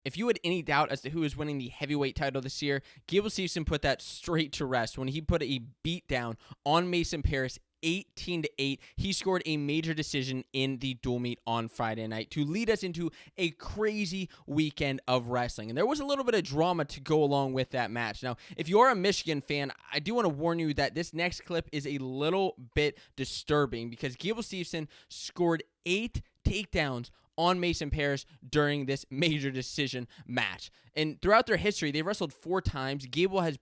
If you had any doubt as to who is winning the heavyweight title this year, Gable Stevenson put that straight to rest when he put a beatdown on Mason Parris 18-8. He scored a major decision in the dual meet on Friday night to lead us into a crazy weekend of wrestling. And there was a little bit of drama to go along with that match. Now, if you're a Michigan fan, I do want to warn you that this next clip is a little bit disturbing because Gable Stevenson scored 8 takedowns on Mason Parris during this major decision match. And throughout their history, they wrestled 4 times. Gable has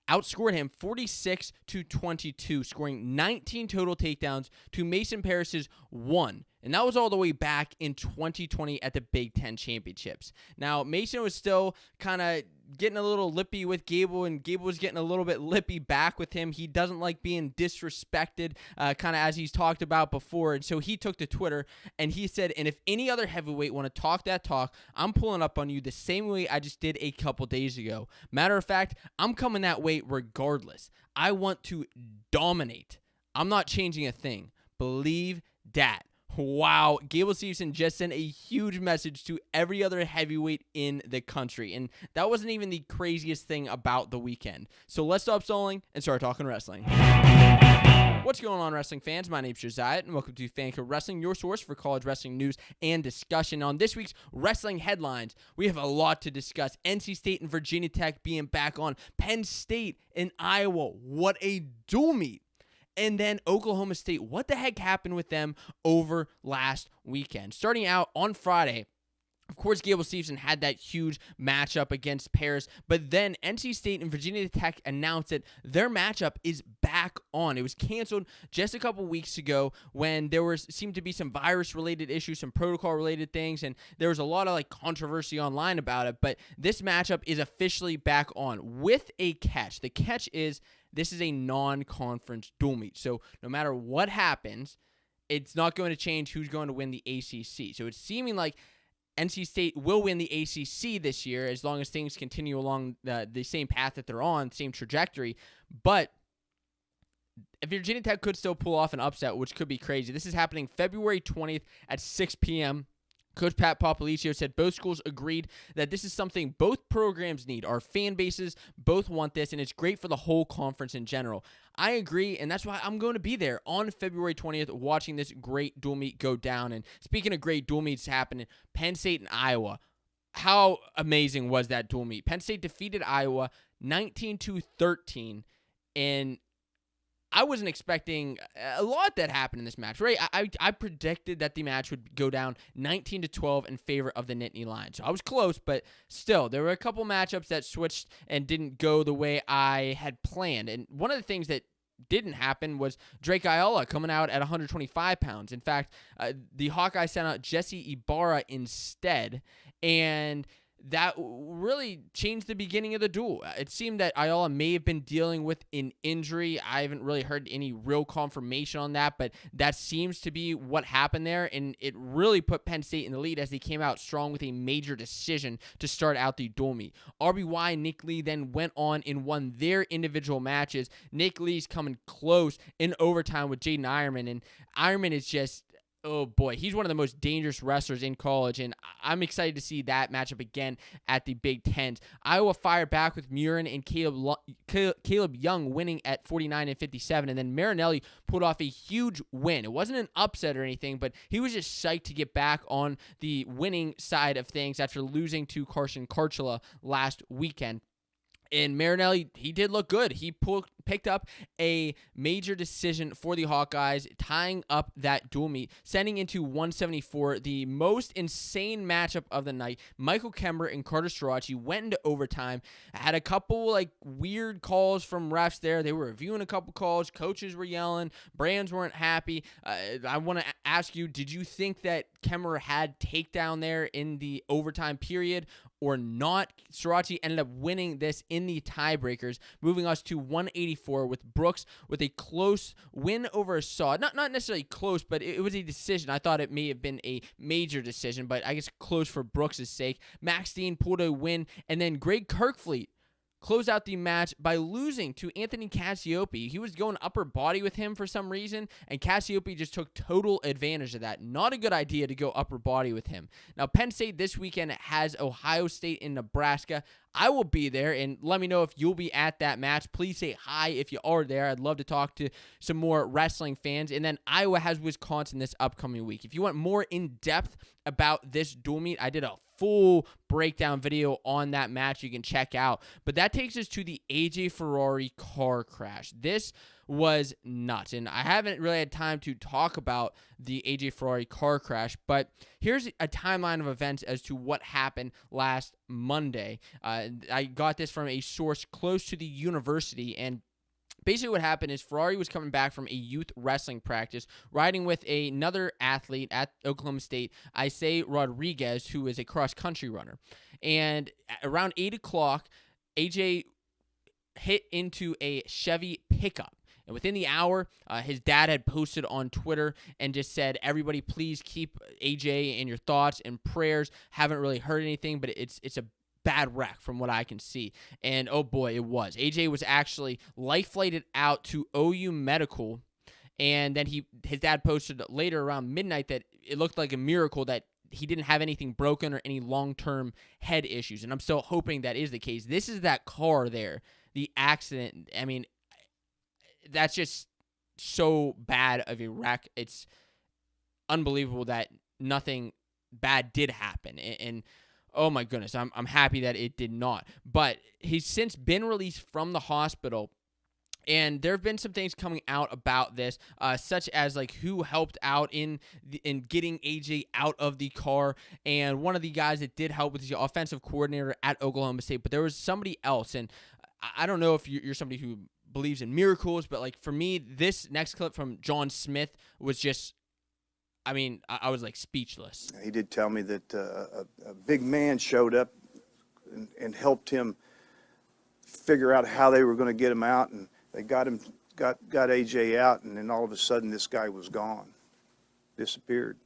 outscored him 46-22, scoring 19 total takedowns to Mason Parris's 1. And that was all the way back in 2020 at the Big Ten Championships. Now, Mason was still kind of getting a little lippy with Gable, and Gable was getting a little bit lippy back with him. He doesn't like being disrespected, kind of as he's talked about before. And so he took to Twitter, and he said, and if any other heavyweight want to talk that talk, I'm pulling up on you the same way I just did a couple days ago. Matter of fact, I'm coming that way regardless. I want to dominate. I'm not changing a thing. Believe that. Wow, Gable Stevenson just sent a huge message to every other heavyweight in the country, and that wasn't even the craziest thing about the weekend. So let's stop stalling and start talking wrestling. What's going on, wrestling fans? My name's Josiah, and welcome to Fanco Wrestling, your source for college wrestling news and discussion. On this week's wrestling headlines, we have a lot to discuss. NC State and Virginia Tech being back on. Penn State and Iowa, what a dual meet. And then Oklahoma State, what the heck happened with them over last weekend? Starting out on Friday, of course, Gable Stevenson had that huge matchup against Parris, but then NC State and Virginia Tech announced that their matchup is back on. It was canceled just a couple weeks ago when there seemed to be some virus-related issues, some protocol-related things, and there was a lot of controversy online about it, but this matchup is officially back on with a catch. The catch is this is a non-conference dual meet, so no matter what happens, it's not going to change who's going to win the ACC. So it's seeming like NC State will win the ACC this year as long as things continue along the same path that they're on, same trajectory. But Virginia Tech could still pull off an upset, which could be crazy. This is happening February 20th at 6 p.m. Coach Pat Popolicio said both schools agreed that this is something both programs need. Our fan bases both want this, and it's great for the whole conference in general. I agree, and that's why I'm going to be there on February 20th watching this great dual meet go down. And speaking of great dual meets happening, Penn State and Iowa. How amazing was that dual meet? Penn State defeated Iowa 19-13, and I wasn't expecting a lot that happened in this match, right? I predicted that the match would go down 19-12 in favor of the Nittany Lions. So I was close, but still, there were a couple matchups that switched and didn't go the way I had planned. And one of the things that didn't happen was Drake Ayala coming out at 125 pounds. In fact, the Hawkeye sent out Jesse Ibarra instead, and that really changed the beginning of the duel. It seemed that Ayala may have been dealing with an injury. I haven't really heard any real confirmation on that, but that seems to be what happened there, and it really put Penn State in the lead as they came out strong with a major decision to start out the dual meet. RBY and Nick Lee then went on and won their individual matches. Nick Lee's coming close in overtime with Jaden Ironman, and Ironman is just, oh boy, he's one of the most dangerous wrestlers in college, and I'm excited to see that matchup again at the Big Ten. Iowa fired back with Murin and Caleb Young winning at 49-57, and then Marinelli pulled off a huge win. It wasn't an upset or anything, but he was just psyched to get back on the winning side of things after losing to Carson Karchula last weekend. And Marinelli, he did look good. He picked up a major decision for the Hawkeyes, tying up that dual meet, sending into 174, the most insane matchup of the night. Michael Kemmer and Carter Strachey went into overtime, had a couple weird calls from refs there. They were reviewing a couple calls. Coaches were yelling. Brands weren't happy. I want to ask you, did you think that Kemmer had takedown there in the overtime period or not? Strachey ended up winning this in the tiebreakers, moving us to 184 with Brooks with a close win over Saw. Not necessarily close, but it was a decision. I thought it may have been a major decision, but I guess close for Brooks' sake. Max Dean pulled a win, and then Greg Kirkfleet close out the match by losing to Anthony Cassiope. He was going upper body with him for some reason, and Cassiope just took total advantage of that. Not a good idea to go upper body with him. Now, Penn State this weekend has Ohio State and Nebraska. I will be there, and let me know if you'll be at that match. Please say hi if you are there. I'd love to talk to some more wrestling fans. And then Iowa has Wisconsin this upcoming week. If you want more in-depth about this dual meet, I did a full breakdown video on that match you can check out. But that takes us to the AJ Ferrari car crash. This was nuts, and I haven't really had time to talk about the AJ Ferrari car crash, but here's a timeline of events as to what happened last Monday. I got this from a source close to the university, and basically what happened is Ferrari was coming back from a youth wrestling practice, riding with another athlete at Oklahoma State, Isai Rodriguez, who is a cross-country runner. And around 8 o'clock, AJ hit into a Chevy pickup. And within the hour, his dad had posted on Twitter and just said, everybody please keep AJ in your thoughts and prayers. Haven't really heard anything, but it's a bad wreck from what I can see. And oh boy, it was. AJ was actually life flighted out to OU Medical, and then his dad posted later around midnight that it looked like a miracle that he didn't have anything broken or any long-term head issues. And I'm still hoping that is the case. This is that car there, the accident. I mean, that's just so bad of a wreck. It's unbelievable that nothing bad did happen. And oh my goodness, I'm happy that it did not. But he's since been released from the hospital, and there have been some things coming out about this, such as like who helped out in getting AJ out of the car. And one of the guys that did help was the offensive coordinator at Oklahoma State, but there was somebody else. And I don't know if you're somebody who believes in miracles, but like for me, this next clip from John Smith was just, I mean, I was like speechless. He did tell me that a big man showed up and helped him figure out how they were going to get him out, and they got AJ out, and then all of a sudden this guy was gone, disappeared.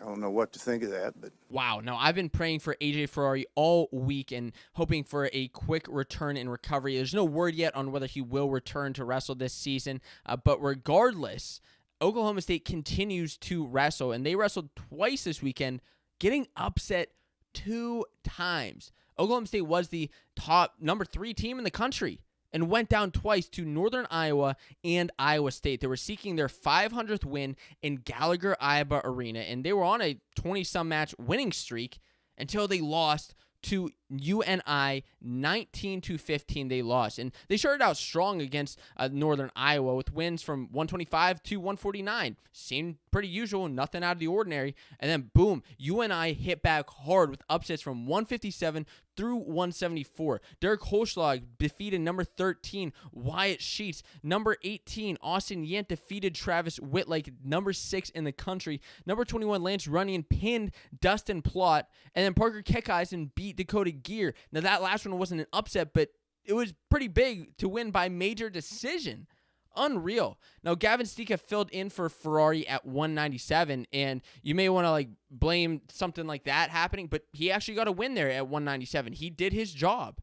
I don't know what to think of that, but wow. Now, I've been praying for AJ Ferrari all week and hoping for a quick return and recovery. There's no word yet on whether he will return to wrestle this season, but regardless, Oklahoma State continues to wrestle, and they wrestled twice this weekend, getting upset 2 times. Oklahoma State was the top number 3 team in the country and went down twice to Northern Iowa and Iowa State. They were seeking their 500th win in Gallagher Iba Arena, and they were on a 20-some match winning streak until they lost to UNI 19-15. They lost, and they started out strong against Northern Iowa with wins from 125 to 149. Seemed pretty usual, nothing out of the ordinary. And then boom, UNI hit back hard with upsets from 157 through 174. Derek Holschlag defeated number 13 Wyatt Sheets. Number 18 Austin Yant defeated Travis Whitlake, number 6 in the country. Number 21 Lance Runyon pinned Dustin Plott, and then Parker Keckeisen beat Dakota Gear. Now that last one wasn't an upset, but it was pretty big to win by major decision. Unreal. Now, Gavin Stika filled in for Ferrari at 197, and you may want to like blame something like that happening, but he actually got a win there at 197. He did his job.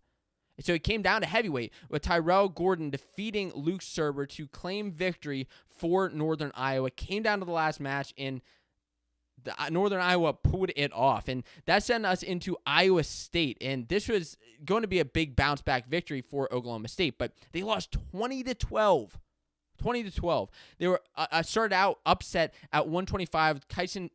So it came down to heavyweight with Tyrell Gordon defeating Luke Serber to claim victory for Northern Iowa. Came down to the last match, and Northern Iowa pulled it off, and that sent us into Iowa State, and this was going to be a big bounce back victory for Oklahoma State, but they lost 20-12. 20-12. They were started out upset at 125. Kyson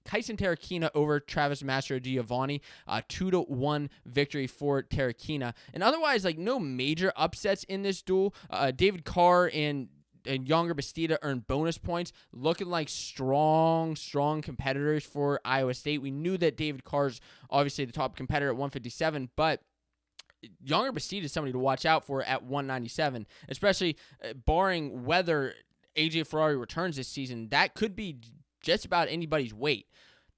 Terrakina over Travis Mastro Giovanni, 2-1 victory for Terrakina, and otherwise like no major upsets in this duel. David Carr and Younger Bastida earned bonus points, looking like strong competitors for Iowa State. We knew that David Carr's obviously the top competitor at 157, but Younger Bastida is somebody to watch out for at 197, especially barring whether AJ Ferrari returns this season. That could be just about anybody's weight.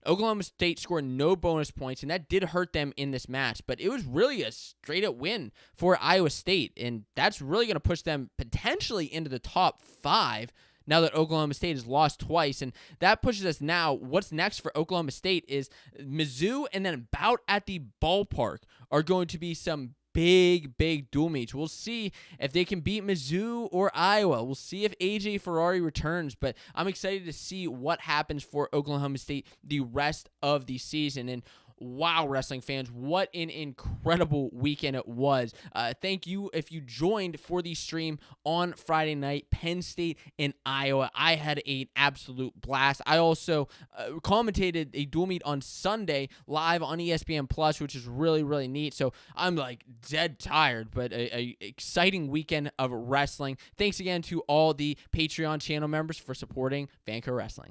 Oklahoma State scored no bonus points, and that did hurt them in this match, but it was really a straight-up win for Iowa State, and that's really going to push them potentially into the top 5. now that Oklahoma State has lost twice. And that pushes us now. What's next for Oklahoma State is Mizzou, and then about at the ballpark are going to be some big dual meets. We'll see if they can beat Mizzou or Iowa. We'll see if AJ Ferrari returns, but I'm excited to see what happens for Oklahoma State the rest of the season. And wow, wrestling fans, what an incredible weekend it was. Thank you if you joined for the stream on Friday night, Penn State and Iowa. I had an absolute blast. I also commentated a dual meet on Sunday live on ESPN Plus, which is really neat. So I'm like dead tired, but a exciting weekend of wrestling. Thanks again to all the Patreon channel members for supporting Fanco Wrestling.